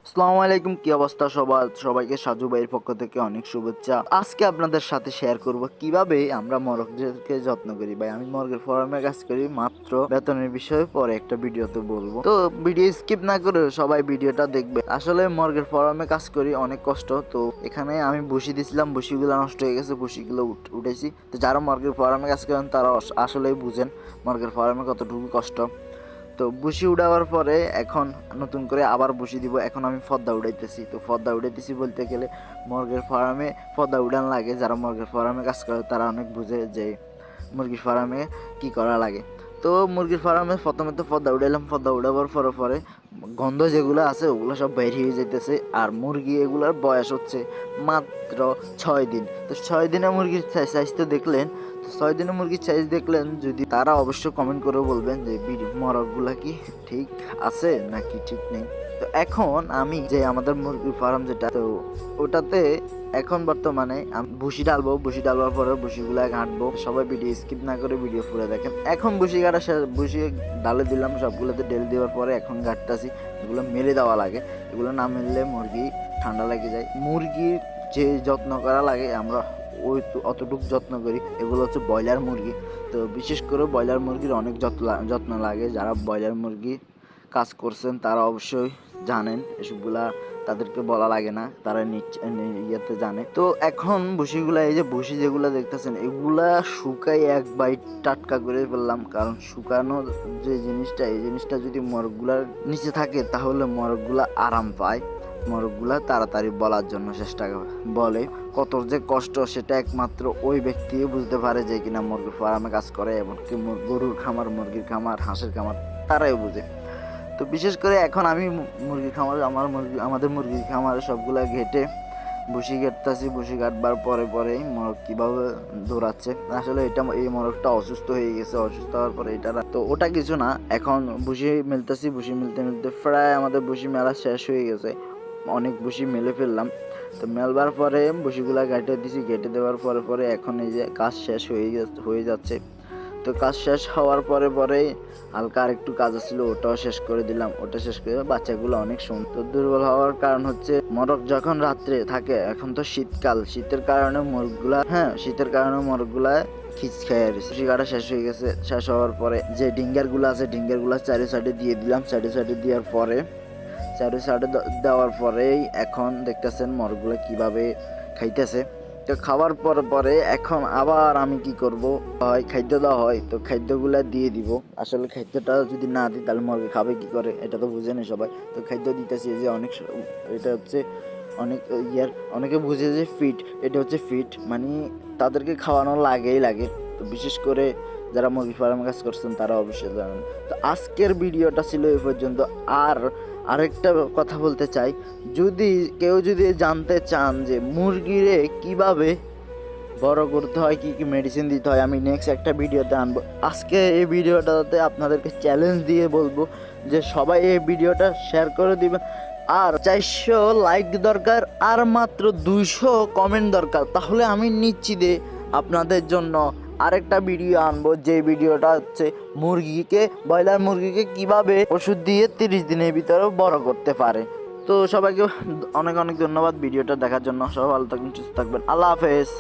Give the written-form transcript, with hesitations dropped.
আসসালামু আলাইকুম, কি অবস্থা সবাইকে সাজু ভাইয়ের পক্ষ থেকে অনেক শুভেচ্ছা। আজকে আপনাদের সাথে শেয়ার করব কিভাবে আমরা মরগদেরকে যত্ন করি। ভাই আমি মর্গের ফার্মে কাজ করি, মাত্র বেতনের বিষয়ে পরে একটা ভিডিওতে বলবো। তো ভিডিও স্কিপ না করে সবাই ভিডিওটা দেখবে। আসলে মর্গের ফার্মে কাজ করি, অনেক কষ্ট। তো এখানে আমি বসি দিছিলাম, বসিগুলো নষ্ট হয়ে গেছে, বসিগুলো উঠেছি। তো যারা মর্গের ফার্মে কাজ করেন তারা আসলেই বুঝেন মর্গের ফার্মে কতটুকু কষ্ট। তো বুসি উড়াবার পরে এখন নতুন করে আবার বুসি দিব। এখন আমি ফর্দা উড়াইতেছি। তো ফর্দা উড়াইতেছি বলতে গেলে মুরগির ফার্মে ফর্দা উড়ান লাগে। যারা মুরগির ফার্মে কাজ করে তারা অনেক বুঝে যে মুরগির ফার্মে কি করা লাগে। তো মুরগির ফার্মে প্রথমে তো ফর্দা উড়াইলাম। ফর্দা উড়াবার পরে গন্ধ যেগুলো আছে ওগুলো সব বের হয়ে যাইতেছে। আর মুরগি এগুলোর বয়স হচ্ছে মাত্র 6 দিন। তো 6 দিনে মুরগির সাইজ তো দেখলেন। তো 6 দিনে মুরগির সাইজ দেখলেন, যদি তারা অবশ্যই কমেন্ট করে বলবেন যে মরকগুলা কি ঠিক আছে নাকি ঠিক নেই। তো এখন আমি যে আমাদের মুরগির ফার্ম যেটা, তো ওটাতে এখন বর্তমানে আমি ভুসি ডালবো। ভুসি ডালবার পরে ভুসিগুলা ঘাঁটবো। সবাই ভিডিও স্কিপ না করে ভিডিও পুরো দেখেন। এখন ভুসি কাটা ভুসি ডালে দিলাম, সবগুলোতে ডেল দেওয়ার পরে এখন ঘাটতেছি। এগুলো মেলে দেওয়া লাগে, এগুলো না মেললে মুরগি ঠান্ডা লেগে যায়। মুরগির যে যত্ন করা লাগে আমরা ওই অতটুকু যত্ন করি। এগুলো হচ্ছে ব্রয়লার মুরগি। তো বিশেষ করে ব্রয়লার মুরগির অনেক যত্ন লাগে। যারা ব্রয়লার মুরগি কাজ করছেন তারা অবশ্যই জানেন, এসবগুলা তাদেরকে বলা লাগে না, তারা ইয়েতে জানে। তো এখন ভুসিগুলা, এই যে ভুসি যেগুলো দেখতেছেন এগুলা শুকাই এক বাইট টাটকা করে ফেললাম। কারণ শুকানো যে জিনিসটা, এই জিনিসটা যদি মরগগুলার নিচে থাকে তাহলে মরগগুলা আরাম পায়। মরগগুলা তাড়াতাড়ি বলার জন্য চেষ্টা বলে। কত যে কষ্ট সেটা একমাত্র ওই ব্যক্তি বুঝতে পারে যে কিনা মুরগির ফার্মে কাজ করে, এমনকি গরুর খামার, মুরগির খামার, হাঁসের খামার তারাই বুঝে। তো বিশেষ করে এখন আমি মুরগির খামার, আমাদের মুরগির খামারে সবগুলা ঘেটে ভুসি ঘেটতেছি। ভুসি কাটবার পরেই মোরগ কীভাবে দৌড়াচ্ছে। আসলে এই মোরগটা অসুস্থ হয়ে গেছে। অসুস্থ হওয়ার পরে এটা তো ওটা কিছু না, এখন ভুসি মেলতেছি। ভুসি মেলতে প্রায় আমাদের ভুসি মেলা শেষ হয়ে গেছে। অনেক ভুসি মেলে ফেললাম। তো মেলবার পরে ভুসিগুলা ঘেটে দিছি। ঘেটে দেওয়ার পরে এখন এই যে কাজ শেষ হয়ে যাচ্ছে। তো কাজ শেষ হওয়ার পরেই হালকা আর একটু কাজ ছিল, ওটাও শেষ করে দিলাম। ওটা শেষ করে বাচ্চাগুলো অনেক সুন্দর। দুর্বল হওয়ার কারণ হচ্ছে মোরগ যখন রাত্রে থাকে, এখন তো শীতকাল, শীতের কারণে মোরগগুলা খিচ খেয়ে গেছে। শিকাটা শেষ হয়ে গেছে। শেষ হওয়ার পরে যে ডিঙ্গার গুলো আছে, ডিঙ্গার গুলা চারি সাইডে দিয়ে দিলাম। চারি সাইডে দেওয়ার পরেই এখন দেখতেছেন মোরগগুলো কিভাবে খাইতেছে। তো খাওয়ার পরে এখন আবার আমি কি করব, হয় খাদ্য দেওয়া হয়, তো খাদ্যগুলা দিয়ে দিব। আসলে খাদ্যটা যদি না দিই তাহলে মুরগি খাবে কি করে, এটা তো বুঝেনি সবাই। তো খাদ্য দিতেছি যে এটা হচ্ছে অনেকে বুঝে যে ফিট, এটা হচ্ছে ফিট, মানে তাদেরকে খাওয়ানো লাগে। তো বিশেষ করে যারা মুরগি ফার্মে কাজ করছেন তারা অবশ্যই জানেন। তো আজকের ভিডিওটা ছিল এই পর্যন্ত। আরেকটা কথা বলতে চাই, কেউ যদি জানতে চান যে মুরগিরে কিভাবে বড় করতে হয়, কি মেডিসিন দিতে হয়, আমি নেক্সট একটা ভিডিওতে আনবো। আজকে এই ভিডিওটাতে আপনাদেরকে চ্যালেঞ্জ দিয়ে বলবো যে সবাই এই ভিডিওটা শেয়ার করে দিবেন। আর 400 লাইক দরকার, আর মাত্র 200 কমেন্ট দরকার। তাহলে আমি নিশ্চিত আপনাদের জন্য আরেকটা ভিডিও আনবো, যে ভিডিওটা হচ্ছে ব্রয়লার মুরগিকে কিভাবে ওষুধ দিয়ে 30 দিনের ভিতরে বড় করতে পারে। তো সবাইকে অনেক ধন্যবাদ ভিডিওটা দেখার জন্য। সবাই ভালো থাকবেন, সুস্থ থাকবেন। আল্লাহ হাফেজ।